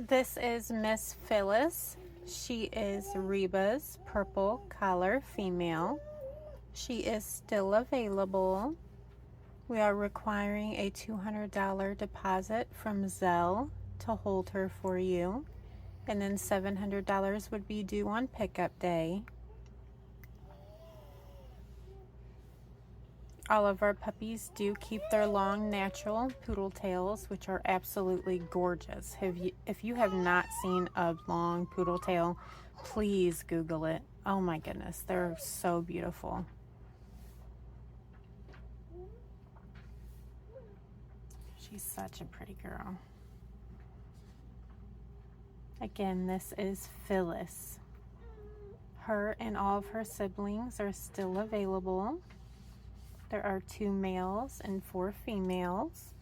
This is Miss Phyllis. She is Reba's purple collar female. She is still available. We are requiring a $200 deposit from Zelle to hold her for you. And then $700 would be due on pickup day. All of our puppies do keep their long natural poodle tails, which are absolutely gorgeous. If you have not seen a long poodle tail, please Google it. Oh my goodness, they're so beautiful. She's such a pretty girl. Again, this is Phyllis. Her and all of her siblings are still available. There are 2 males and 4 females.